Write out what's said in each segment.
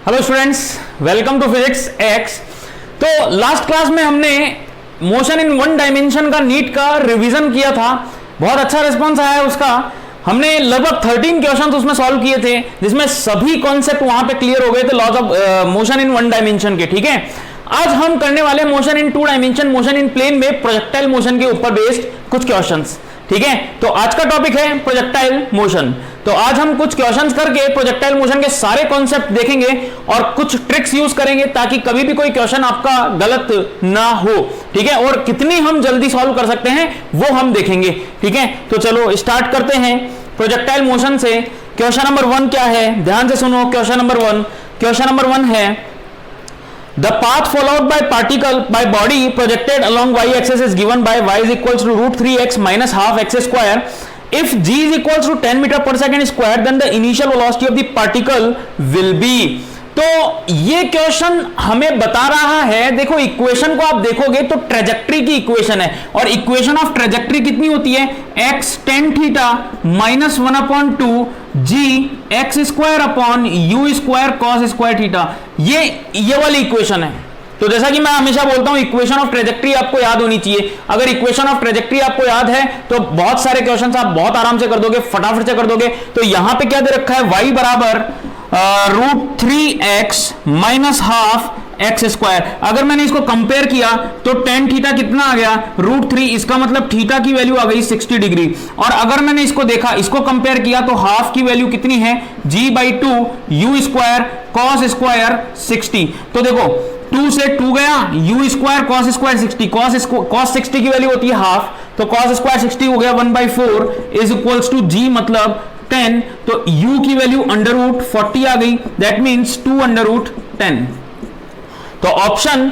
Hello students, welcome to physics x. तो last class में हमने मोशन इन वन डायमेंशन का नीट का रिवीजन किया था। बहुत अच्छा रिस्पांस आया उसका। हमने लगभग 13 क्वेश्चंस उसमें सॉल्व किए थे, जिसमें सभी कॉन्सेप्ट वहां पे क्लियर हो गए थे laws of motion in one dimension के। ठीक है, आज हम करने वाले motion in two dimension, motion in plane में प्रोजेक्टाइल मोशन के ऊपर बेस्ड कुछ क्वेश्चंस। ठीक है, तो आज का टॉपिक है प्रोजेक्टाइल मोशन। तो आज हम कुछ क्वेश्चंस करके प्रोजेक्टाइल मोशन के सारे कॉन्सेप्ट देखेंगे और कुछ ट्रिक्स यूज करेंगे ताकि कभी भी कोई क्वेश्चन आपका गलत ना हो। ठीक है, और कितनी हम जल्दी सॉल्व कर सकते हैं वो हम देखेंगे। ठीक है, तो चलो स्टार्ट करते हैं प्रोजेक्टाइल मोशन से। क्वेश्चन नंबर 1 क्या है, ध्यान से सुनो। क्वेश्चन नंबर 1 है the path followed by particle by body projected along y-axis is given by y is equals to root 3x minus half x square. If g is equals to 10 meter per second square, then the initial velocity of the particle will be. तो ये question हमें बता रहा है, देखो equation को आप देखोगे तो ट्रेजेक्ट्री की इक्वेशन है, और इक्वेशन ऑफ ट्रेजेक्ट्री कितनी होती है, x tan theta minus 1/2 g x square upon u square cos square theta. ये वाली इक्वेशन है। तो जैसा कि मैं हमेशा बोलता हूं, इक्वेशन ऑफ ट्रेजेक्ट्री आपको याद होनी चाहिए। अगर इक्वेशन ऑफ ट्रेजेक्ट्री आपको याद है तो बहुत सारे क्वेश्चंस आप बहुत आराम से कर दोगे, फटाफट से कर दोगे। तो यहां पे क्या दे रखा है, y बराबर root 3x minus half x square. अगर मैंने इसको कंपेयर किया तो टेन थीटा कितना आ गया, रूट 3। इसका मतलब थीटा की वैल्यू आ गई 60 डिग्री। और अगर मैंने इसको देखा, इसको कंपेयर किया तो हाफ की वैल्यू कितनी है, g/2 u square cos square 60। तो देखो 2 से 2 गया, u square cos square 60, cos 60 की वैल्यू होती है हाफ, तो कॉस स्क्वायर 60 हो गया 1/4 इज इक्वल्स टू g मतलब 10। तो u की वैल्यू अंडर रूट 40 आ गई, दैट मींस 2 अंडर रूट 10। तो ऑप्शन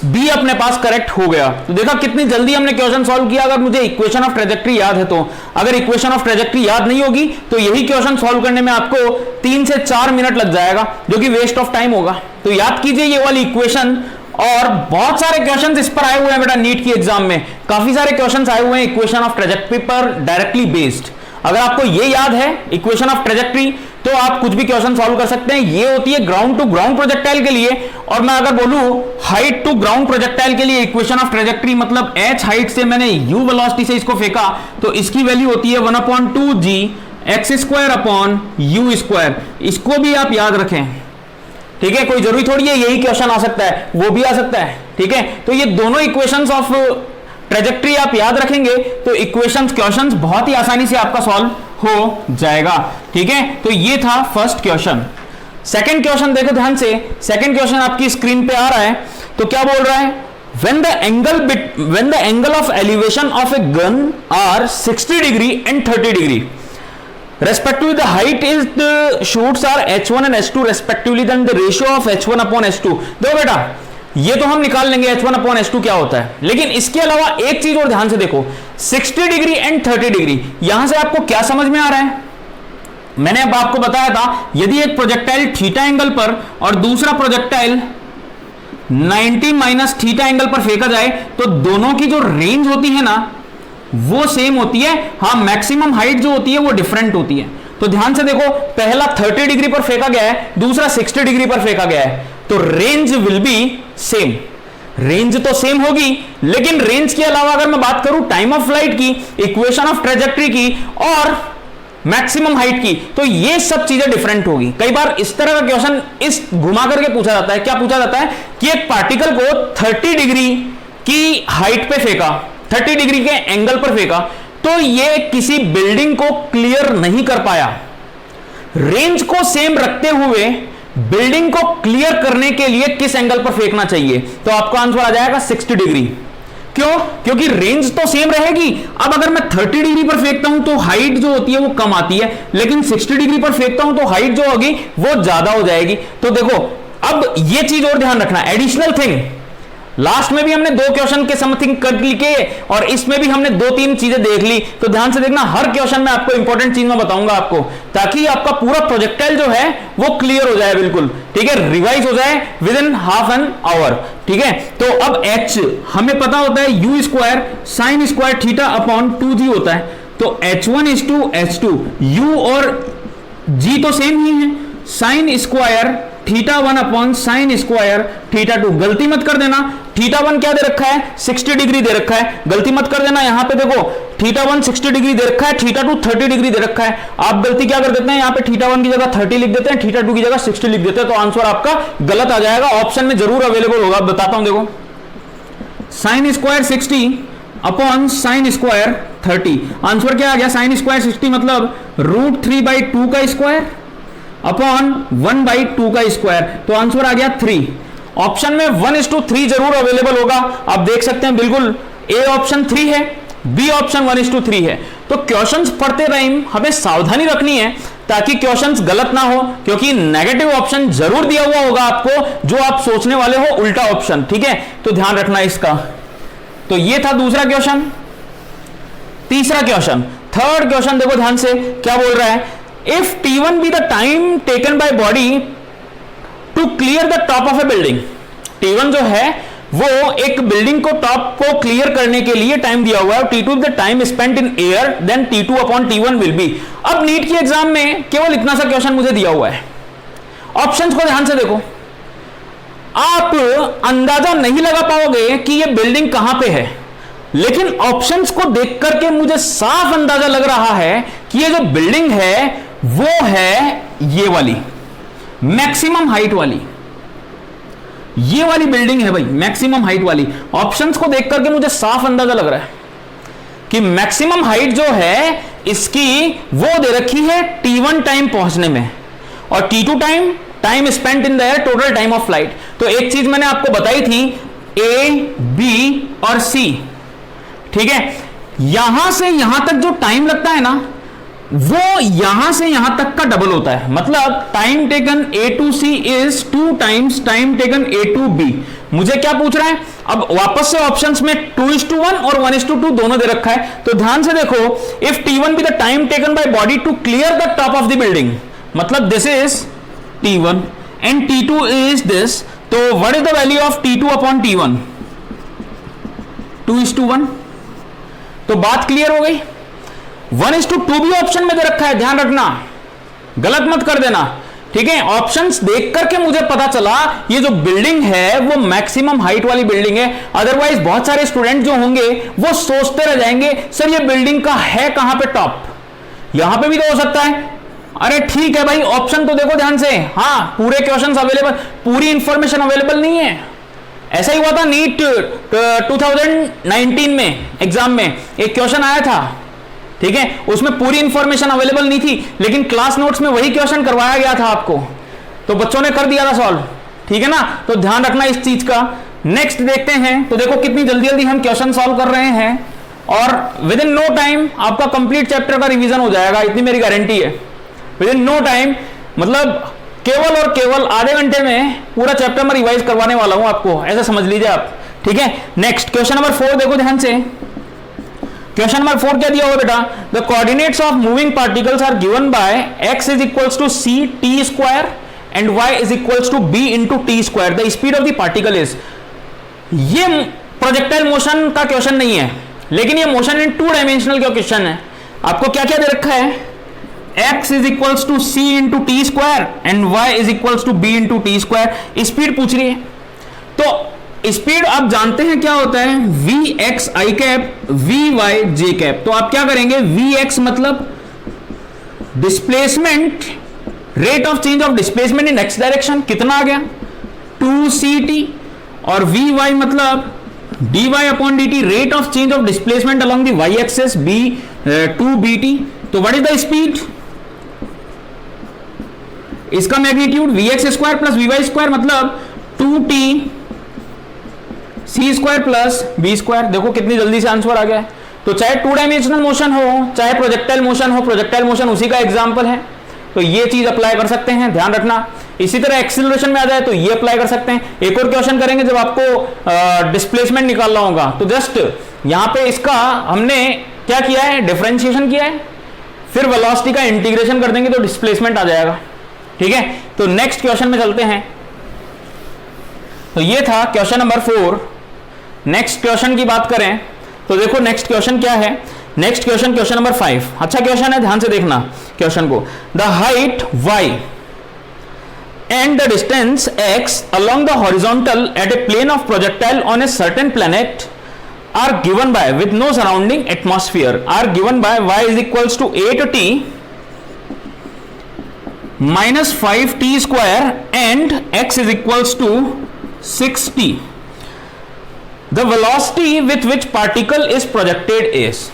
बी अपने पास करेक्ट हो गया। तो देखा कितनी जल्दी हमने क्वेश्चन सॉल्व किया, अगर मुझे इक्वेशन ऑफ ट्रेजेक्ट्री याद है तो। अगर इक्वेशन ऑफ ट्रेजेक्ट्री याद नहीं होगी तो यही क्वेश्चन सॉल्व करने में आपको 3 से 4 मिनट लग जाएगा, जो कि वेस्ट ऑफ टाइम होगा। तो याद कीजिए ये वाली इक्वेशन। और बहुत सारे क्वेश्चंस इस पर आए हुए हैं बेटा, नीट की एग्जाम में काफी सारे क्वेश्चंस आए हुए हैं इक्वेशन ऑफ ट्रेजेक्ट्री पर डायरेक्टली बेस्ड। अगर आपको ये याद है इक्वेशन ऑफ ट्रेजेक्ट्री तो आप कुछ भी क्वेश्चन सॉल्व कर सकते हैं। ये होती है ग्राउंड टू ग्राउंड प्रोजेक्टाइल के लिए, और मैं अगर बोलूं हाइट टू ग्राउंड प्रोजेक्टाइल के लिए इक्वेशन ऑफ ट्रेजेक्ट्री मतलब h हाइट से मैंने u वेलोसिटी से इसको फेंका तो इसकी वैल्यू होती है 1/2 g x square upon u square. इसको भी आप याद रखें। ठीक है, कोई जरूरी थोड़ी है यही क्वेश्चन आ सकता है, वो भी आ सकता है। ठीक है, तो ये दोनों इक्वेशंस ऑफ ट्रेजेक्ट्री आप याद रखेंगे तो क्वेश्चंस बहुत ही आसानी से आपका सॉल्व हो जाएगा। ठीक है, तो ये था फर्स्ट क्वेश्चन। सेकंड क्वेश्चन देखो ध्यान से। सेकंड क्वेश्चन आपकी स्क्रीन पे आ रहा है। तो क्या बोल रहा है, when the angle of elevation of a gun are 60 degree and 30 degree respectively, the height is the shoots are h1 and h2 respectively, then the ratio of h1 upon h2। देखो बेटा ये तो हम निकाल लेंगे h1 अपॉन h2 क्या होता है, लेकिन इसके अलावा एक चीज और ध्यान से देखो, 60 डिग्री एंड 30 डिग्री। यहां से आपको क्या समझ में आ रहा है, मैंने अब आपको बताया था यदि एक प्रोजेक्टाइल थीटा एंगल पर और दूसरा प्रोजेक्टाइल 90 माइनस थीटा एंगल पर फेंका जाए तो दोनों की जो रेंज होती है ना वो सेम होती है। हाँ, मैक्सिमम हाइट जो होती है वो डिफरेंट होती है। तो ध्यान से देखो, पहला 30 डिग्री पर फेंका गया है, दूसरा 60 डिग्री पर फेंका गया है, तो range will be same. Range तो सेम होगी, लेकिन रेंज के अलावा अगर मैं बात करूं टाइम ऑफ फ्लाइट की, इक्वेशन ऑफ ट्रेजेक्ट्री की और मैक्सिमम हाइट की, तो ये सब चीजें डिफरेंट होगी। कई बार इस तरह का क्वेश्चन इस घुमा करके पूछा जाता है। क्या पूछा जाता है कि एक पार्टिकल को 30 डिग्री की हाइट पे फेंका, 30 डिग्री के एंगल पर फेंका, तो ये किसी बिल्डिंग को क्लियर नहीं कर पाया। रेंज को सेम रखते हुए बिल्डिंग को क्लियर करने के लिए किस एंगल पर फेंकना चाहिए, तो आपका आंसर आ जाएगा 60 डिग्री। क्यों? क्योंकि रेंज तो सेम रहेगी। अब अगर मैं 30 डिग्री पर फेंकता हूं तो हाइट जो होती है वो कम आती है, लेकिन 60 डिग्री पर फेंकता हूं तो हाइट जो होगी वो ज्यादा हो जाएगी। तो देखो अब ये चीज और ध्यान रखना, एडिशनल थिंग, लास्ट में भी हमने 2 क्वेश्चन के समथिंग कर लिए और इसमें भी हमने 2-3 चीजें देख ली। तो ध्यान से देखना, हर क्वेश्चन में आपको इंपॉर्टेंट चीज मैं बताऊंगा आपको, ताकि आपका पूरा प्रोजेक्टाइल जो है वो क्लियर हो जाए बिल्कुल। ठीक है, रिवाइज हो जाए with in half an hour. ठीक है, तो अब h हमें पता होता है u square sine square theta upon 2g होता है। तो h1 is two h2, u और g तो सेम ही है, sine square θ1 upon sine square θ2। गलती मत कर देना, θ1 क्या दे रखा है 60 डिग्री दे रखा है, गलती मत कर देना। यहां पे देखो θ1 60 डिग्री दे रखा है, θ2 30 डिग्री दे रखा है। आप गलती क्या कर देते हैं, यहां पे θ1 की जगह 30 लिख देते हैं, θ2 की जगह 60 लिख देते हैं, तो आंसर आपका गलत आ जाएगा। ऑप्शन में जरूर अवेलेबल होगा, बताता हूं। देखो sine square 60 upon sine square 30, answer क्या आ गया, साइन स्क्वायर 60 मतलब √3/2 का स्क्वायर अपॉन 1/2 का स्क्वायर, तो आंसर आ गया 3। ऑप्शन में 1:3 जरूर अवेलेबल होगा, आप देख सकते हैं बिल्कुल। ए ऑप्शन 3 है, बी ऑप्शन 1:3 है। तो क्वेश्चंस पढ़ते टाइम हमें सावधानी रखनी है ताकि क्वेश्चंस गलत ना हो, क्योंकि नेगेटिव ऑप्शन जरूर दिया हुआ होगा आपको, जो आप सोचने वाले हो उल्टा ऑप्शन, ठीक है, तो ध्यान रखना इसका। तो ये था दूसरा क्वेश्चन। तीसरा क्वेश्चन, थर्ड क्वेश्चन देखो ध्यान से, क्या बोल रहा है, if T1 be the time taken by body to clear the top of a building. T1 जो है वो एक बिल्डिंग को टॉप को क्लियर करने के लिए टाइम दिया हुआ है, T2 the time spent in air, then T2 upon T1 will be. अब नीट की एग्जाम में केवल इतना सा क्वेश्चन मुझे दिया हुआ है, ऑप्शंस को ध्यान से देखो। आप अंदाजा नहीं लगा पाओगे कि ये बिल्डिंग कहां पे है, लेकिन ऑप्शंस को देख करके मुझे साफ अंदाजा लग रहा है कि ये जो बिल्डिंग है वो है ये वाली मैक्सिमम हाइट वाली, ये वाली बिल्डिंग है भाई, मैक्सिमम हाइट वाली। ऑप्शंस को देख करके मुझे साफ अंदाजा लग रहा है कि मैक्सिमम हाइट जो है इसकी वो दे रखी है T1 टाइम पहुंचने में, और T2 time spent in the air, total time of flight. तो एक चीज मैंने आपको बताई थी, A, B और C, ठीक है, यहां से यहां तक जो टाइम लगता है ना, वो यहां से यहां तक का डबल होता है। मतलब time taken A to C is 2 times time taken A to B। मुझे क्या पूछ रहा है, अब वापस से ऑप्शंस में 2:1 और 1:2 दोनों दे रखा है, तो ध्यान से देखो, if T1 be the time taken by body to clear the top of the building, मतलब this is T1 and T2 is this, तो what is the value of T2 upon T1, 2:1। तो बात क्लियर हो गई। 1:2 भी option में दे रखा है, ध्यान रखना, गलत मत कर देना, ठीक है। ऑप्शंस देख करके मुझे पता चला ये जो बिल्डिंग है वो मैक्सिमम हाइट वाली बिल्डिंग है। अदरवाइज बहुत सारे स्टूडेंट जो होंगे वो सोचते रह जाएंगे सर ये बिल्डिंग का है कहां पे टॉप, यहां पे भी तो हो सकता है। अरे ठीक है भाई, ऑप्शन तो देखो ध्यान से। हाँ, पूरे क्वेश्चंस अवेलेबल, पूरी इंफॉर्मेशन अवेलेबल नहीं है। ऐसा ही हुआ था नीट 2019 में एग्जाम में, एक क्वेश्चन आया था, ठीक है, उसमें पूरी इंफॉर्मेशन अवेलेबल नहीं थी, लेकिन क्लास नोट्स में वही क्वेश्चन करवाया गया था आपको, तो बच्चों ने कर दिया था सॉल्व, ठीक है ना। तो ध्यान रखना इस चीज का। नेक्स्ट देखते हैं, तो देखो कितनी जल्दी जल्दी हम क्वेश्चन सॉल्व कर रहे हैं, और विद इन नो टाइम आपका कंप्लीट चैप्टर का रिवीजन हो जाएगा, इतनी मेरी गारंटी है। विद इन नो टाइम मतलब केवल और केवल आधे घंटे में पूरा चैप्टर में रिवाइज करवाने वाला हूं आपको, ऐसा समझ लीजिए आप, ठीक है। नेक्स्ट क्वेश्चन नंबर 4 देखो ध्यान से। क्वेश्चन नंबर 4 क्या दिया हुआ बेटा, the coordinates of moving particles are given by x is equals to c t square and y is equals to b into t square, the speed of the particle is. ये projectile motion का question नहीं है, लेकिन ये motion in 2 dimensional का question है। आपको क्या क्या दे रखा है, x is equals to c into t square and y is equals to b into t square, speed पूछ रही है। तो स्पीड आप जानते हैं क्या होता है, vx i cap vy j cap. तो आप क्या करेंगे, vx मतलब displacement, rate of change of displacement in x direction, कितना आ गया 2ct, और vy मतलब dy upon dt, rate of change of displacement along the y axis b 2bt। तो व्हाट इज द स्पीड, इसका magnitude vx square plus vy square मतलब 2t c square plus b square. देखो कितनी जल्दी से answer आ गया है। तो चाहे 2 डायमेंशनल मोशन हो, चाहे प्रोजेक्टाइल मोशन हो, प्रोजेक्टाइल मोशन उसी का एग्जांपल है, तो ये चीज अप्लाई कर सकते हैं, ध्यान रखना। इसी तरह एक्सीलरेशन में आ जाए तो ये अप्लाई कर सकते हैं। एक और क्वेश्चन करेंगे जब आपको डिस्प्लेसमेंट निकालना होगा, तो जस्ट यहां पे इसका हमने क्या किया है, डिफरेंशिएशन किया है, फिर वेलोसिटी का इंटीग्रेशन कर देंगे तो डिस्प्लेसमेंट आ जाएगा, ठीक है। तो नेक्स्ट क्वेश्चन में चलते हैं। तो ये था क्वेश्चन नंबर 4। नेक्स्ट क्वेश्चन की बात करें तो देखो नेक्स्ट क्वेश्चन क्या है, नेक्स्ट क्वेश्चन क्वेश्चन नंबर 5, अच्छा क्वेश्चन है, ध्यान से देखना क्वेश्चन को। The height y and the distance x along the horizontal at a plane of projectile on a certain planet are given by, with no surrounding atmosphere, are given by y is equals to 8t minus 5t square and x is equals to 6t. The velocity with which particle is projected is,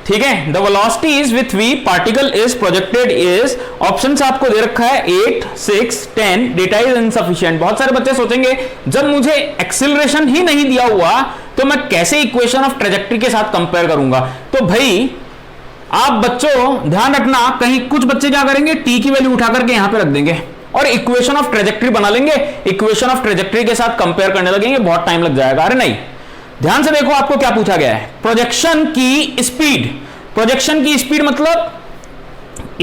ठीक है, the velocities with v particle is projected is, options आपको दे रखा है 8, 6, 10, data is insufficient. बहुत सारे बच्चे सोचेंगे जब मुझे एक्सीलरेशन ही नहीं दिया हुआ तो मैं कैसे इक्वेशन ऑफ ट्रेजेक्टरी के साथ कंपेयर करूंगा। तो भाई आप बच्चों ध्यान रखना, कहीं कुछ बच्चे क्या करेंगे, टी की वैल्यू उठा करके यहां पे रख देंगे और इक्वेशन ऑफ ट्रेजेक्टरी बना लेंगे, इक्वेशन ऑफ ट्रेजेक्टरी के साथ कंपेयर करने लगेंगे, बहुत टाइम लग जाएगा। अरे नहीं, ध्यान से देखो आपको क्या पूछा गया है, प्रोजेक्शन की स्पीड। प्रोजेक्शन की स्पीड मतलब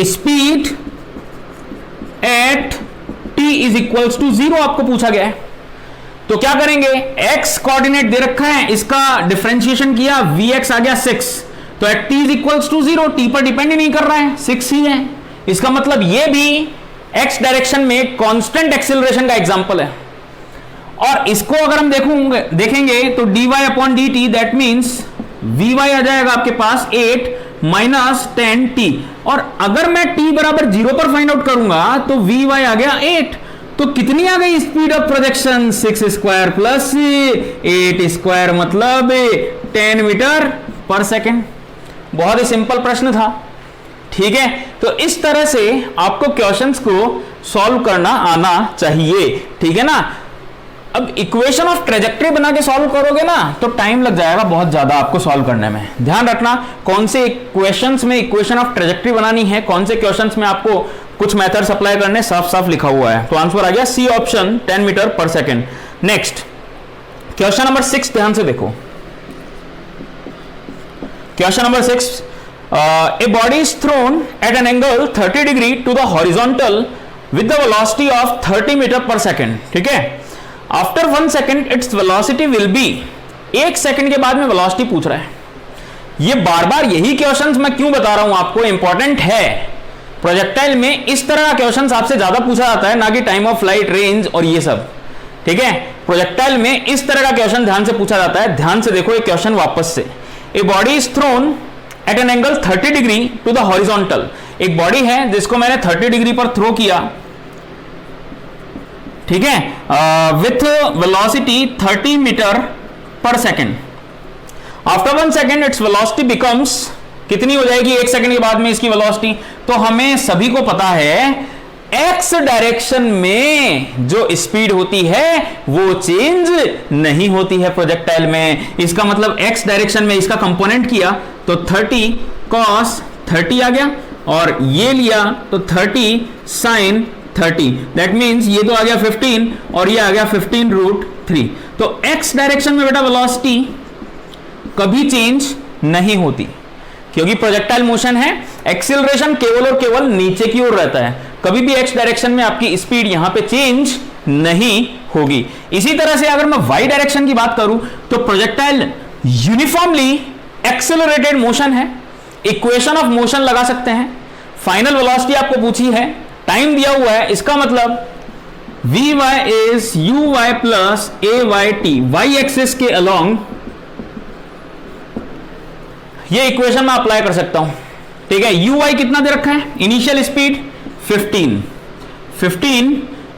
speed at t is equals to 0 आपको पूछा गया है। तो क्या करेंगे, एक्स कोऑर्डिनेट दे रखा है, इसका डिफरेंशिएशन किया, वी एक्स आ गया 6, तो at t is equals to 0, t पर डिपेंड ही नहीं कर रहा है, 6 ही है। इसका मतलब ये भी एक्स डायरेक्शन में कांस्टेंट एक्सीलरेशन का एग्जांपल है। और इसको अगर हम देखेंगे तो dy upon D T, that means vy आ जाएगा आपके पास 8 माइनस 10t, और अगर मैं t बराबर 0 पर फाइंड आउट करूंगा तो vy आ गया 8, तो कितनी आ गई speed of projection, 6 square plus 8 square मतलब 10 मीटर पर सेकेंड। बहुत ही सिंपल प्रश्न था, ठीक है। तो इस तरह से आपको क्वेश्चंस को सॉल्व करना आना चाहिए, ठीक है ना। अब इक्वेशन ऑफ ट्रेजेक्टरी बना के सॉल्व करोगे ना तो टाइम लग जाएगा बहुत ज्यादा आपको सॉल्व करने में। ध्यान रखना कौन से क्वेश्चंस में इक्वेशन ऑफ ट्रेजेक्टरी बनानी है, कौन से क्वेश्चंस में आपको कुछ मेथड्स अप्लाई करने, साफ साफ लिखा हुआ है। तो आंसर आ गया C option, 10 metre per second. Next question number 6, ध्यान से देखो। Question number 6, a body is thrown at an angle 30 degree to the horizontal with the velocity of 30 meter per second, ठीक है। After 1 second its velocity will be, 1 second के बाद में velocity पूछ रहा है। ये बार बार यही क्वेश्चंस मैं क्यों बता रहा हूं आपको, इंपॉर्टेंट है। प्रोजेक्टाइल में इस तरह का क्वेश्चन आपसे ज्यादा पूछा जाता है, ना कि टाइम ऑफ फ्लाइट, रेंज और ये सब, ठीक है। प्रोजेक्टाइल में इस तरह का क्वेश्चन ध्यान से पूछा जाता है। ध्यान से देखो ये क्वेश्चन वापस से, a body is thrown at an angle 30 degree to the horizontal, एक बॉडी है जिसको मैंने 30 डिग्री पर थ्रो किया, ठीक है, with velocity 30 metre per second. After 1 second its velocity becomes, कितनी हो जाएगी 1 सेकेंड के बाद में इसकी वेलोसिटी। तो हमें सभी को पता है एक्स डायरेक्शन में जो स्पीड होती है वो चेंज नहीं होती है प्रोजेक्टाइल में। इसका मतलब एक्स डायरेक्शन में इसका कंपोनेंट किया तो 30 cos 30 आ गया, और ये लिया तो 30 sin 30, दैट मीन्स ये तो आ गया 15 और ये आ गया 15√3। तो x डायरेक्शन में बेटा वेलोसिटी कभी चेंज नहीं होती, क्योंकि प्रोजेक्टाइल मोशन है, एक्सीलरेशन केवल और केवल नीचे की ओर रहता है। कभी भी x डायरेक्शन में आपकी स्पीड यहां पे चेंज नहीं होगी। इसी तरह से अगर मैं y डायरेक्शन की बात करूं तो प्रोजेक्टाइल यूनिफॉर्मली एक्सेलरेटेड मोशन है, इक्वेशन ऑफ मोशन लगा सकते हैं। फाइनल वेलोसिटी आपको पूछी है, टाइम दिया हुआ है, इसका मतलब vy is uy plus ayt, y axis के अलोंग ये इक्वेशन मैं अप्लाई कर सकता हूं, ठीक है। uy कितना दे रखा है, इनिशियल स्पीड 15,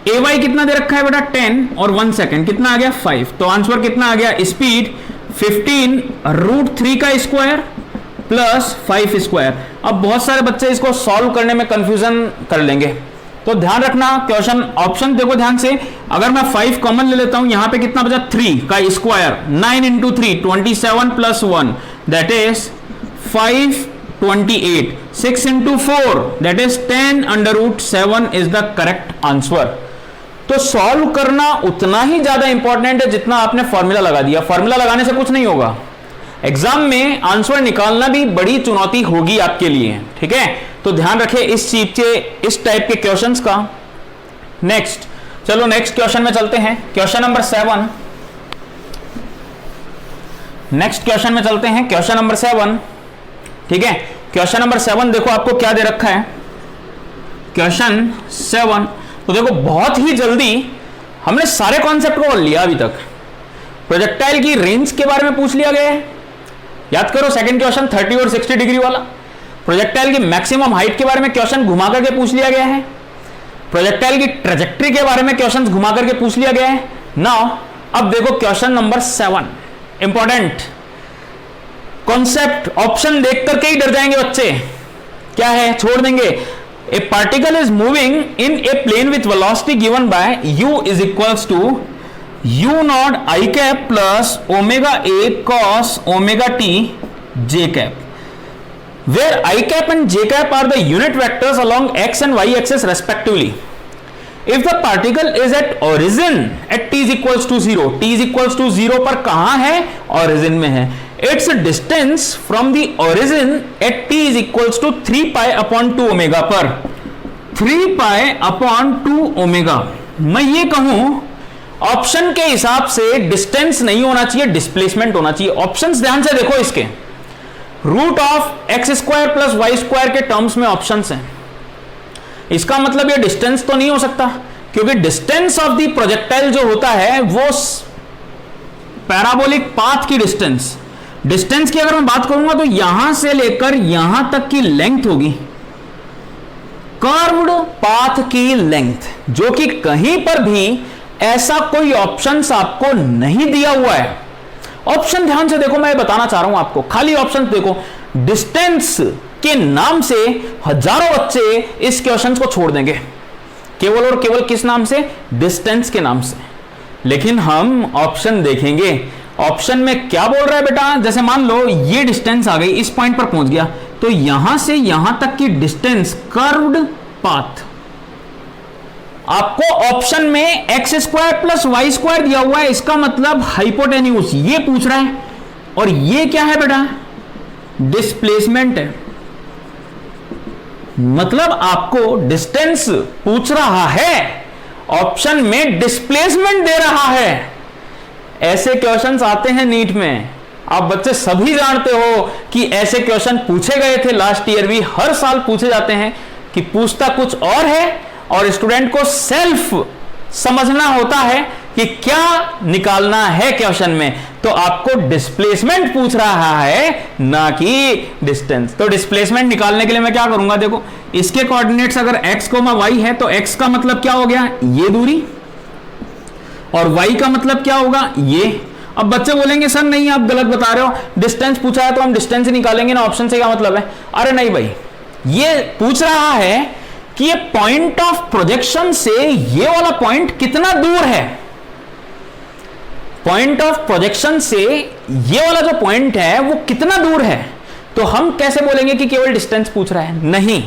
ay कितना दे रखा है बेटा 10 और 1 सेकेंड कितना आ गया 5। तो आंसर कितना आ गया, स्पीड 15√3 का स्क्वायर प्लस 5 स्क्वायर। अब बहुत सारे बच्चे इसको सॉल्व करने में कंफ्यूजन कर लेंगे, तो ध्यान रखना क्वेश्चन ऑप्शन देखो ध्यान से। अगर मैं 5 कॉमन ले लेता हूं, यहां पे कितना बचा 3 का square, 9 into 3 27 plus 1 that is 528, 6 into 4 that is 10√7 is the correct answer. तो सॉल्व करना उतना ही ज्यादा इंपॉर्टेंट है जितना आपने फॉर्मूला लगा दिया। फॉर्मूला लगाने से कुछ नहीं होगा, एग्जाम में आंसर निकालना भी बड़ी चुनौती होगी आपके लिए, ठीक है। तो ध्यान रखें इस चीज के, इस टाइप के क्वेश्चंस का। नेक्स्ट, चलो नेक्स्ट क्वेश्चन में चलते हैं, क्वेश्चन नंबर 7। नेक्स्ट क्वेश्चन में चलते हैं, क्वेश्चन नंबर 7, ठीक है। क्वेश्चन नंबर 7 देखो आपको क्या दे रखा है, क्वेश्चन 7 तो देखो बहुत ही जल्दी हमने सारे कॉन्सेप्ट को पढ़ लिया। अभी तक प्रोजेक्टाइल की रेंज के बारे में पूछ लिया गया है, याद करो सेकंड क्वेश्चन 30 और 60 डिग्री वाला। प्रोजेक्टाइल की मैक्सिमम हाइट के बारे में क्वेश्चन घुमा करके पूछ लिया गया है। प्रोजेक्टाइल की ट्रेजेक्ट्री के बारे में क्वेश्चन घुमा करके पूछ लिया गया है। नाउ अब देखो question number 7, important concept. Option देख करके ही डर जाएंगे बच्चे, क्या है छोड़ देंगे। A particle is moving in a plane with velocity given by u is equals to u naught i cap plus omega a cos omega t j cap, where I cap and j cap are the unit vectors along x and y axis respectively. If the particle is at origin at t is equals to 0, t is equals to 0 पर कहां है? origin में है. Its distance from the origin at t is equals to 3 pi upon 2 omega पर 3 pi upon 2 omega. मैं ये कहूं option के हिसाब से डिस्टेंस नहीं होना चाहिए, डिस्प्लेसमेंट होना चाहिए। ऑप्शंस ध्यान से देखो, इसके root of x square plus y square के टर्म्स में ऑप्शंस हैं। इसका मतलब ये डिस्टेंस तो नहीं हो सकता, क्योंकि डिस्टेंस ऑफ द प्रोजेक्टाइल जो होता है वो पैराबोलिक पाथ की डिस्टेंस की अगर मैं बात करूंगा तो यहां से लेकर यहां तक की लेंथ होगी, कर्व्ड पाथ की लेंथ, जो कि कहीं पर भी ऐसा कोई ऑप्शंस आपको नहीं दिया हुआ है। ऑप्शन ध्यान से देखो, मैं बताना चाह रहा हूं आपको, खाली ऑप्शन देखो। डिस्टेंस के नाम से हजारों बच्चे इस क्वेश्चन को छोड़ देंगे, केवल और केवल किस नाम से? डिस्टेंस के नाम से। लेकिन हम ऑप्शन देखेंगे, ऑप्शन में क्या बोल रहा है बेटा। जैसे मान लो ये डिस्टेंस आ गई, इस पॉइंट पर पहुंच गया, तो यहां से यहां तक की डिस्टेंस कर्व्ड पाथ। आपको ऑप्शन में x square plus y square दिया हुआ है, इसका मतलब हाइपोटेन्यूज ये पूछ रहा है। और ये क्या है बेटा? डिस्प्लेसमेंट है। मतलब आपको डिस्टेंस पूछ रहा है, ऑप्शन में डिस्प्लेसमेंट दे रहा है। ऐसे क्वेश्चंस आते हैं नीट में, आप बच्चे सभी जानते हो कि ऐसे क्वेश्चन पूछे गए थे लास्ट ईयर भी, हर साल पूछे जाते हैं कि पूछता कुछ और है और स्टूडेंट को सेल्फ समझना होता है कि क्या निकालना है क्वेश्चन में। तो आपको डिस्प्लेसमेंट पूछ रहा है, ना कि डिस्टेंस। तो डिस्प्लेसमेंट निकालने के लिए मैं क्या करूंगा, देखो इसके कोऑर्डिनेट्स अगर x, y है तो x का मतलब क्या हो गया? ये दूरी, और y का मतलब क्या होगा? ये। अब बच्चे बोलेंगे सर नहीं आप गलत बता रहे हो, डिस्टेंस पूछा है तो हम डिस्टेंस ही निकालेंगे ना, ऑप्शन से क्या मतलब है? अरे नहीं भाई, ये पूछ रहा है कि ये पॉइंट ऑफ प्रोजेक्शन से ये वाला पॉइंट कितना दूर है। पॉइंट ऑफ प्रोजेक्शन से ये वाला जो पॉइंट है वो कितना दूर है। तो हम कैसे बोलेंगे कि केवल डिस्टेंस पूछ रहा है? नहीं,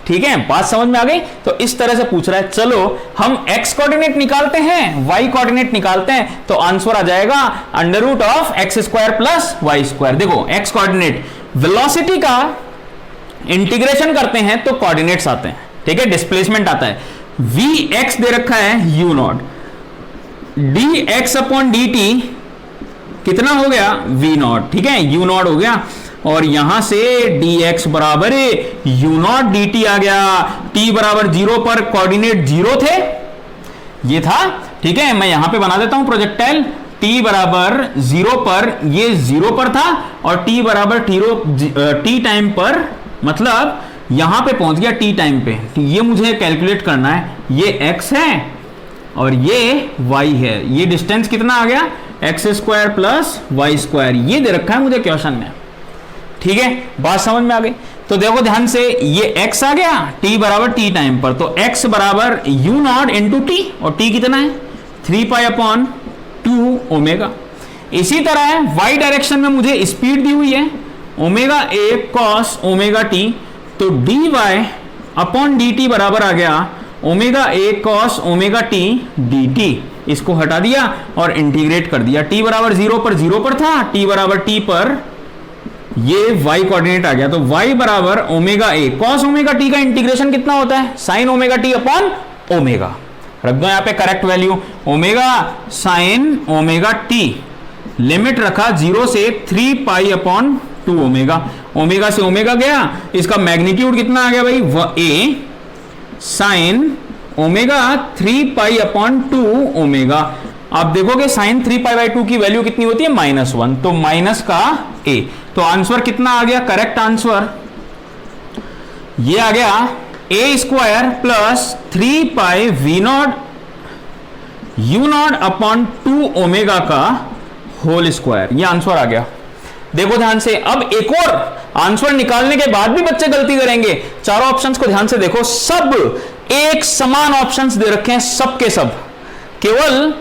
ठीक है, बात समझ में आ गई। तो इस तरह से पूछ रहा है। चलो हम x कोऑर्डिनेट निकालते हैं, y कोऑर्डिनेट निकालते हैं, तो आंसर आ जाएगा under root of x square plus y square. देखो x कोऑर्डिनेट, वेलोसिटी का इंटीग्रेशन करते हैं तो कोऑर्डिनेट्स आते हैं, ठीक है, डिस्प्लेसमेंट आता है। vx दे रखा है u not, dx upon dt कितना हो गया? v नॉट, ठीक है, u नॉट हो गया। और यहां से dx बराबर u नॉट dt आ गया। t बराबर 0 पर कोऑर्डिनेट 0 थे, ये था, ठीक है। मैं यहां पे बना देता हूं प्रोजेक्टाइल, t बराबर 0 पर, ये 0 पर था, और t बराबर t टाइम पर, मतलब यहां पे पहुंच गया t टाइम पे। तो ये मुझे कैलकुलेट करना है, ये x है और ये y है। ये डिस्टेंस कितना आ गया? X square plus y square, ये दे रखा है मुझे क्वेश्चन में, ठीक है, बात समझ में आ गई। तो देखो ध्यान से, ये x आ गया t बराबर t टाइम पर, तो x बराबर u नॉट इंटू टी, और t कितना है? 3 पाई अपॉन 2 ओमेगा। इसी तरह y डायरेक्शन में मुझे स्पीड दी हुई है omega a cos omega t, तो dy अपॉन dt बराबर आ गया omega a cos omega t dt। इसको हटा दिया और इंटीग्रेट कर दिया। t बराबर 0 पर था, t बराबर t पर ये y कोऑर्डिनेट आ गया, तो y बराबर omega a cos omega t का इंटीग्रेशन कितना होता है? Sine omega t upon omega. रख दो यहाँ पे correct value, omega sine omega t, limit रखा 0 से 3 पाई अपॉन 2 ओमेगा। ओमेगा से ओमेगा गया, इसका मैग्नीट्यूड कितना आ गया भाई? a sine omega 3π/2 omega. आप देखोगे साइन 3π/2 की वैल्यू कितनी होती है -1, तो माइनस का a। तो आंसर कितना आ गया? करेक्ट आंसर ये आ गया a² प्लस 3π u0/2 ओमेगा का होल स्क्वायर, ये आंसर आ गया। देखो ध्यान से, अब एक और आंसर निकालने के बाद भी बच्चे गलती करेंगे। चारों ऑप्शंस को ध्यान से देखो, सब एक समान ऑप्शंस दे रखे हैं, सब के सब। केवल,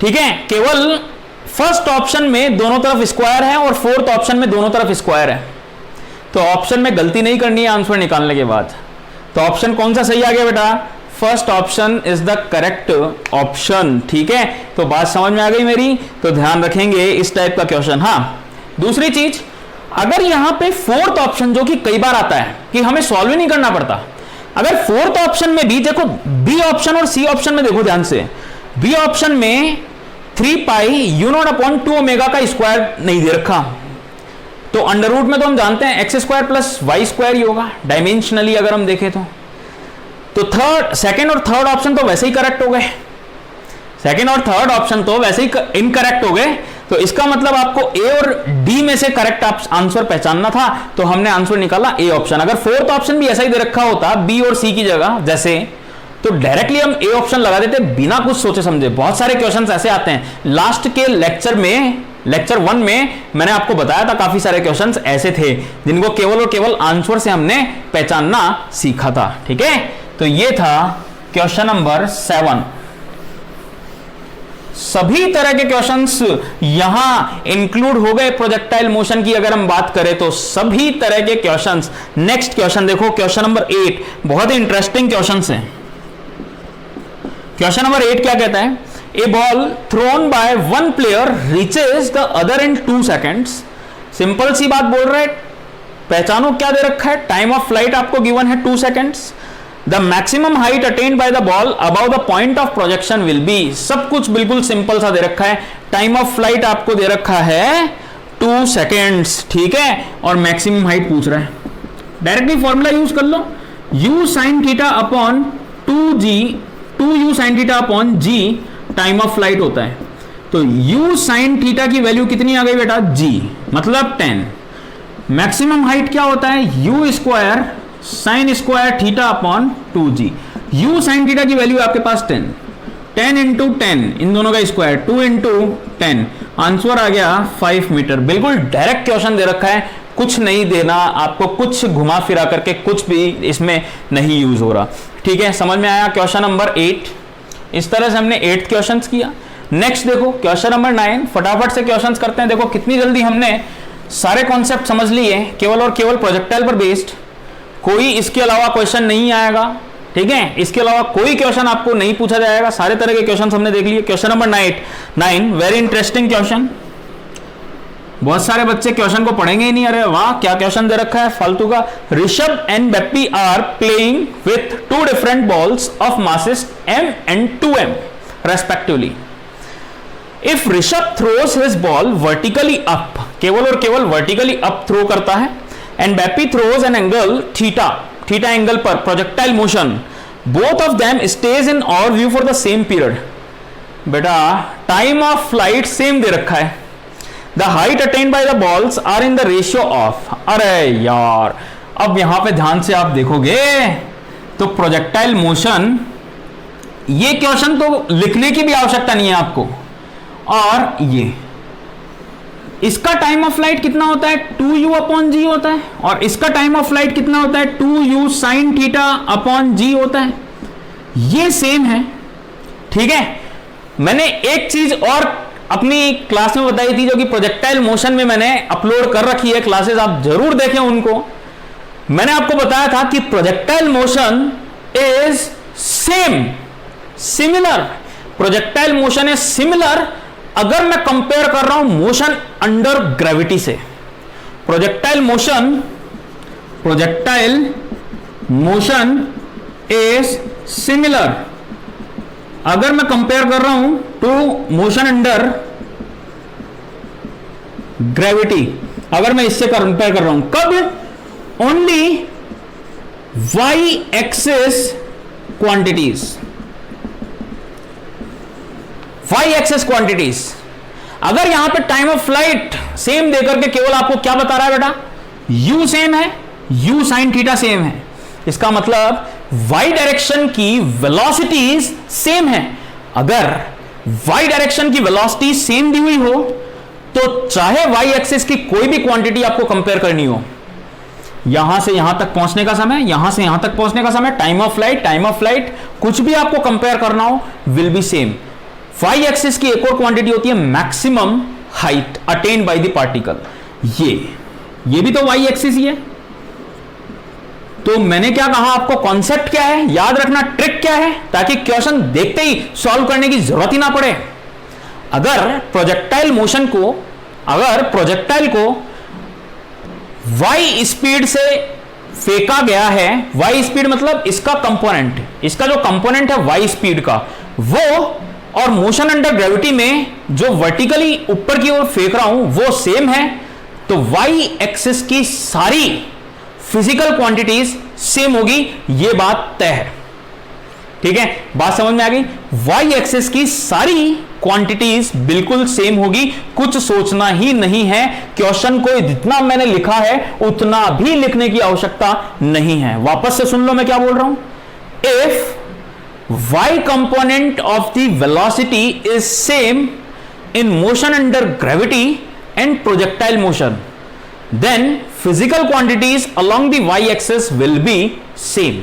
ठीक है, केवल फर्स्ट ऑप्शन में दोनों तरफ स्क्वायर है और फोर्थ ऑप्शन में दोनों तरफ स्क्वायर है। तो ऑप्शन में गलती नहीं करनी है आंसर निकालने के बाद। तो ऑप्शन कौन सा सही आ गया बेटा? First option is the correct option. ठीक है, तो बात समझ में आ गई मेरी? तो ध्यान रखेंगे इस टाइप का क्वेश्चन। हाँ, दूसरी चीज, अगर यहां पे फोर्थ ऑप्शन जो कि कई बार आता है कि हमें सॉल्व ही नहीं करना पड़ता, अगर फोर्थ ऑप्शन में भी देखो, बी ऑप्शन और सी ऑप्शन में देखो ध्यान से, बी ऑप्शन में 3π u0/2 ओमेगा का स्क्वायर नहीं दे रखा, तो अंडर रूट में तो हम जानते हैं x² प्लस y² ही होगा डायमेंशनली अगर हम देखें तो थर्ड, सेकंड और थर्ड ऑप्शन तो वैसे ही करेक्ट हो गए, सेकंड और थर्ड ऑप्शन तो वैसे ही इनकरेक्ट हो गए। तो इसका मतलब आपको ए और डी में से करेक्ट आंसर पहचानना था, तो हमने आंसर निकाला ए ऑप्शन। अगर फोर्थ ऑप्शन भी ऐसा ही दे रखा होता बी और सी की जगह जैसे, तो डायरेक्टली हम ए ऑप्शन लगा देते बिना कुछ सोचे समझे। बहुत सारे क्वेश्चंस ऐसे आते हैं। लास्ट के लेक्चर में, लेक्चर 1 में मैंने आपको बताया था काफी सारे क्वेश्चंस ऐसे थे जिनको केवल और केवल आंसर से हमने पहचानना सीखा था। ठीक है, तो ये था क्वेश्चन नंबर 7। सभी तरह के क्वेश्चंस यहां इंक्लूड हो गए। प्रोजेक्टाइल मोशन की अगर हम बात करें तो सभी तरह के क्वेश्चंस। नेक्स्ट क्वेश्चन देखो, क्वेश्चन नंबर 8, बहुत ही इंटरेस्टिंग क्वेश्चंस हैं। क्वेश्चन नंबर 8 क्या कहता है? A ball thrown by one player reaches the other in 2 seconds. Simple सी बात बोल रहे, पहचानो क्या दे रखा है? टाइम ऑफ फ्लाइट आपको गिवन है 2 seconds. The maximum height attained by the ball about the point of projection will be. सब कुछ बिल्कुल सिंपल सा दे रखा है। टाइम ऑफ फ्लाइट आपको दे रखा है 2 सेकेंड्स, ठीक है, और मैक्सिमम हाइट पूछ रहा है। डायरेक्टली फॉर्मूला यूज कर लो, u sin theta upon 2u sin theta upon g time of flight होता है। तो u sin थीटा की वैल्यू कितनी आ गई बेटा? g, मतलब 10। मैक्सिमम हाइट क्या होता है? u² sign square theta upon 2g। u sine theta की वैल्यू आपके पास 10, 10 इंटू 10, इन दोनों का स्क्वायर 2 इंटू 10, आंसर आ गया 5 मीटर। बिल्कुल डायरेक्ट क्वेश्चन दे रखा है, कुछ नहीं देना आपको, कुछ घुमा फिरा करके कुछ भी इसमें नहीं यूज हो रहा। ठीक है, समझ में आया? क्वेश्चन नंबर 8, इस तरह से हमने 8 क्वेश्चन किया। नेक्स्ट देखो क्वेश्चन नंबर 9, फटाफट से क्वेश्चन करते हैं। देखो कितनी जल्दी हमने सारे कॉन्सेप्ट समझ लिए, केवल और केवल प्रोजेक्टाइल पर बेस्ड, कोई इसके अलावा क्वेश्चन नहीं आएगा। ठीक है, इसके अलावा कोई क्वेश्चन आपको नहीं पूछा जाएगा, सारे तरह के क्वेश्चन हमने देख लिए। Question number 9 very interesting question. बहुत सारे बच्चे क्वेश्चन को पढ़ेंगे ही नहीं, अरे वाह क्या क्वेश्चन दे रखा है फालतू का। Rishabh and Beppi are playing with 2 different balls of masses m and 2m respectively. If Rishabh throws his ball vertically up, केवल और केवल वर्टिकली अप थ्रो करता है, and Beppy throws an angle theta angle पर projectile motion, both of them stays in our view for the same period। बेटा time of flight same दे रखा है, the height attained by the balls are in the ratio of। अरे यार, अब यहां पे ध्यान से आप देखोगे तो प्रोजेक्टाइल मोशन, ये क्वेश्चन तो लिखने की भी आवश्यकता नहीं है आपको। और ये इसका टाइम ऑफ फ्लाइट कितना होता है? 2u अपॉन g होता है, और इसका टाइम ऑफ फ्लाइट कितना होता है? 2u sine theta upon g होता है। ये सेम है, ठीक है। मैंने एक चीज और अपनी क्लास में बताई थी, जो कि प्रोजेक्टाइल मोशन में मैंने अपलोड कर रखी है क्लासेस, आप जरूर देखें उनको। मैंने आपको बताया था कि projectile motion is same, similar, projectile motion is similar अगर मैं कंपेयर कर रहा हूं मोशन अंडर ग्रेविटी से। प्रोजेक्टाइल मोशन इज सिमिलर अगर मैं कंपेयर कर रहा हूं टू मोशन अंडर ग्रेविटी, अगर मैं इससे कंपेयर कर रहा हूं। कब? Only y axis quantities, y axes quantities. अगर यहां पे टाइम ऑफ फ्लाइट सेम देकर के केवल आपको क्या बता रहा है बेटा, u सेम है, u साइन थीटा सेम है, इसका मतलब y डायरेक्शन की वेलोसिटीज सेम है। अगर y डायरेक्शन की वेलोसिटी सेम दी हुई हो तो चाहे y एक्सिस की कोई भी क्वांटिटी आपको कंपेयर करनी हो, यहां से यहां तक पहुंचने का समय, यहां से यहां तक पहुंचने का समय, टाइम ऑफ फ्लाइट, कुछ भी आपको कंपेयर करना हो will be same. y axis की एक और क्वांटिटी होती है maximum height attained by the particle, ये भी तो y एक्सिस ही है। तो मैंने क्या कहा, आपको कॉन्सेप्ट क्या है याद रखना, ट्रिक क्या है, ताकि क्वेश्चन देखते ही सॉल्व करने की जरूरत ही ना पड़े। अगर प्रोजेक्टाइल को y स्पीड से फेंका गया है, y स्पीड मतलब इसका कंपोनेंट, इसका जो कंपोनेंट है y स्पीड का वो, और मोशन अंडर ग्रेविटी में जो वर्टिकली ऊपर की ओर फेंक रहा हूं वो सेम है, तो y एक्सिस की सारी फिजिकल क्वांटिटीज सेम होगी, ये बात तय है। ठीक है, बात समझ में आ गई। y एक्सिस की सारी क्वांटिटीज बिल्कुल सेम होगी, कुछ सोचना ही नहीं है। क्वेश्चन को जितना मैंने लिखा है उतना भी लिखने की आवश्यकता नहीं है। वापस से सुन लो मैं क्या बोल रहा हूं। If y component of the velocity is same in motion under gravity and projectile motion, then physical quantities along the y axis will be same।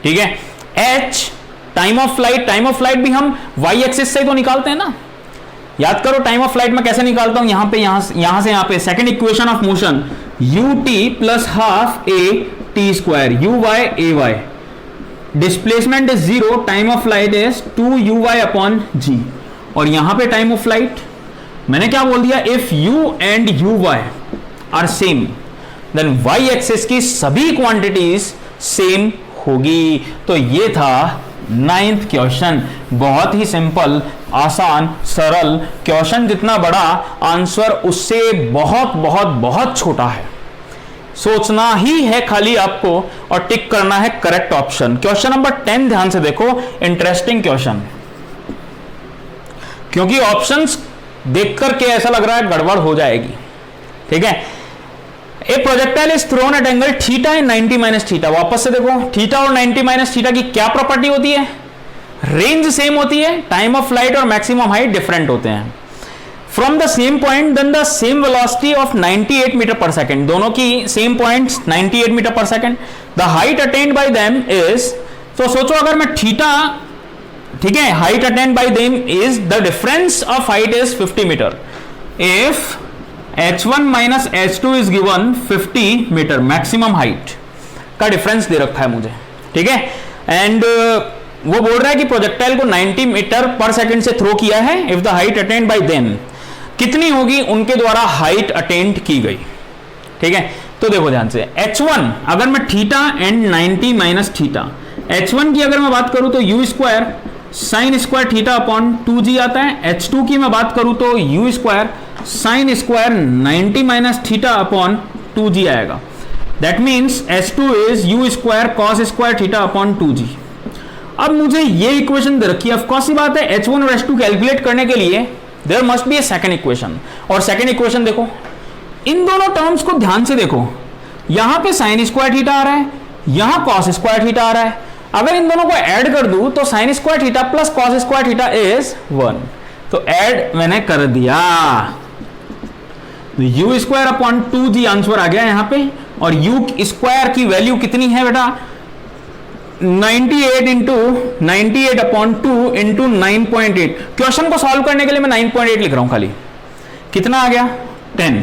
ठीक है, h टाइम ऑफ फ्लाइट भी हम y एक्सिस से तो निकालते हैं ना, याद करो टाइम ऑफ फ्लाइट में कैसे निकालता हूं, यहां से यहां पे second equation of motion ut plus half a t square uy ay, displacement is 0, time of flight is 2uy upon g, और यहां पे टाइम ऑफ फ्लाइट मैंने क्या बोल दिया, if u and uy are same then y axis की सभी quantities same होगी। तो ये था 9th क्वेश्चन, बहुत ही सिंपल, आसान, सरल क्वेश्चन, जितना बड़ा आंसर उससे बहुत बहुत बहुत छोटा है। सोचना ही है खाली आपको और टिक करना है करेक्ट ऑप्शन। क्वेश्चन नंबर 10 ध्यान से देखो, इंटरेस्टिंग क्वेश्चन, क्योंकि ऑप्शंस देख करके ऐसा लग रहा है गड़बड़ हो जाएगी। ठीक है, a projectile is thrown at angle theta and 90 minus theta. वापस से देखो, थीटा और 90 माइनस थीटा की क्या प्रॉपर्टी होती है, रेंज सेम होती है, टाइम ऑफ फ्लाइट और मैक्सिमम हाइट डिफरेंट होते हैं। From the same point then the same velocity of 98 metre per second, दोनों की same point 98 metre per second, the height attained by them is, तो सोचो अगर मैं थीटा, ठीक है, height attained by them is, the difference of height is 50 metre, if h1 minus h2 is given 50 metre, maximum height का difference दे रखा है मुझे। ठीक है, एंड वो बोल रहा है कि प्रोजेक्टाइल को 90 मीटर पर सेकंड से थ्रो किया है, if the height attained by them, कितनी होगी उनके द्वारा हाइट अटेंड की गई। ठीक है, तो देखो ध्यान से, h1 अगर मैं theta and 90 minus theta, h1 की अगर मैं बात करूं तो u square sine square theta upon 2g आता है, h2 की मैं बात करूं तो u square sine square 90 minus theta upon 2g आएगा। That means h2 is u square cos square theta upon 2g। अब मुझे ये इक्वेशन दे रखी है, ऑफकोर्स ही बात है, h1 और h2 कैलकुलेट करने के लिए there must be a second equation, और सेकंड इक्वेशन देखो, इन दोनों टर्म्स को ध्यान से देखो, यहां पे साइन स्क्वायर थीटा आ रहा है, यहां कॉस स्क्वायर थीटा आ रहा है, अगर इन दोनों को ऐड कर दूं तो sine square theta plus cos square theta is 1, तो ऐड मैंने कर दिया, u square upon 2g answer आ गया यहां पे, और u स्क्वायर की वैल्यू कितनी है बेटा, 98 इंटू 98 अपॉन 2 इंटू 9.8। क्वेश्चन को सॉल्व करने के लिए मैं 9.8 लिख रहा हूं खाली, कितना आ गया 10,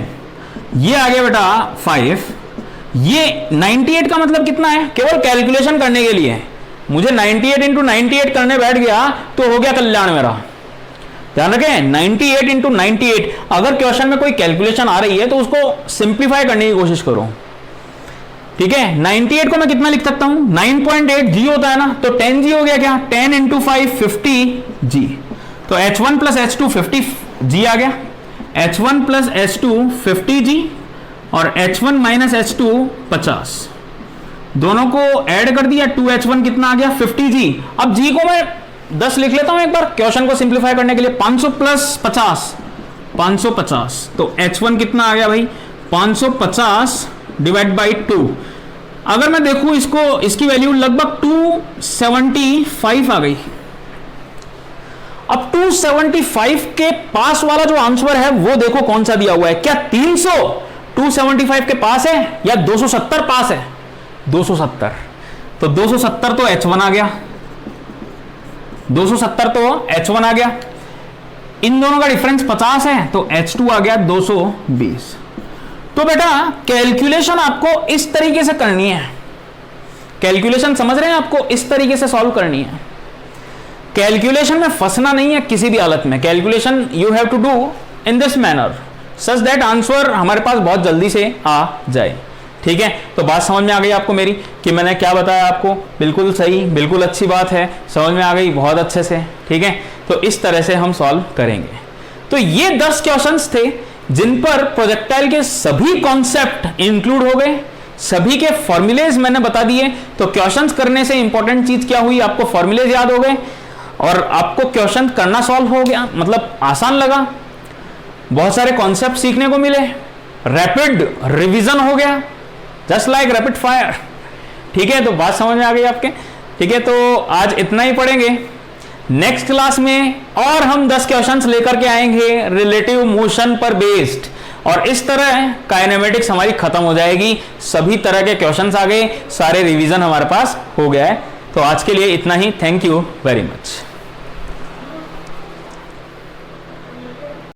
ये आ गया बेटा 5, ये 98 का मतलब कितना है, केवल कैलकुलेशन करने के लिए मुझे 98 इंटू 98 करने बैठ गया तो हो गया कल्याण मेरा। ध्यान रखें, 98 इंटू 98, अगर क्वेश्चन में कोई कैलकुलेशन आ रही है तो उसको सिंप्लीफाई करने की कोशिश करो। ठीक है, 98 को मैं कितना लिख सकता हूं, 9.8 g होता है ना, तो 10g हो गया क्या, 10 इंटू 5 50g, तो h1 प्लस h2 50g आ गया, h1 प्लस h2 50g और h1 माइनस h2 50, दोनों को ऐड कर दिया, 2h1 कितना आ गया 50g। अब g को मैं 10 लिख लेता हूं एक बार क्वेश्चन को सिंप्लीफाई करने के लिए। 500 प्लस 50 550, तो h1 कितना आ गया भाई 550 डिवाइड बाई 2। अगर मैं देखूं इसको, इसकी वैल्यू लगभग 275 आ गई। अब 275 के पास वाला जो आंसर है वो देखो कौन सा दिया हुआ है, क्या 300 275 के पास है या 270 पास है? 270, तो 270 तो h1 आ गया, 270 तो h1 आ गया। इन दोनों का डिफरेंस 50 है तो h2 आ गया 220। तो बेटा कैलकुलेशन आपको इस तरीके से करनी है, कैलकुलेशन समझ रहे हैं, आपको इस तरीके से सॉल्व करनी है। कैलकुलेशन में फंसना नहीं है किसी भी हालत में। Calculation you have to do in this manner such that answer हमारे पास बहुत जल्दी से आ जाए। ठीक है, तो बात समझ में आ गई आपको मेरी कि मैंने क्या बताया आपको? बिल्कुल सही, बिल्कुल अच्छी बात है, समझ में आ गई बहुत अच्छे से। ठीक है, तो इस तरह से हम सॉल्व करेंगे। तो ये 10 क्वेश्चंस थे जिन पर प्रोजेक्टाइल के सभी कॉन्सेप्ट इंक्लूड हो गए, सभी के फॉर्मूलेज मैंने बता दिए। तो क्वेश्चंस करने से इंपॉर्टेंट चीज क्या हुई, आपको फॉर्मूलेज याद हो गए और आपको क्वेश्चन करना सॉल्व हो गया, मतलब आसान लगा, बहुत सारे कॉन्सेप्ट सीखने को मिले, रैपिड रिवीजन हो गया, जस्ट लाइक रैपिड फायर। ठीक है, तो बात समझ में आ गई आपके? ठीक है, तो आज इतना ही पढ़ेंगे। नेक्स्ट क्लास में और हम 10 क्वेश्चंस लेकर के आएंगे रिलेटिव मोशन पर बेस्ड, और इस तरह काइनेमेटिक्स हमारी खत्म हो जाएगी। सभी तरह के क्वेश्चंस आ गए, सारे रिवीजन हमारे पास हो गया है। तो आज के लिए इतना ही, थैंक यू वेरी मच।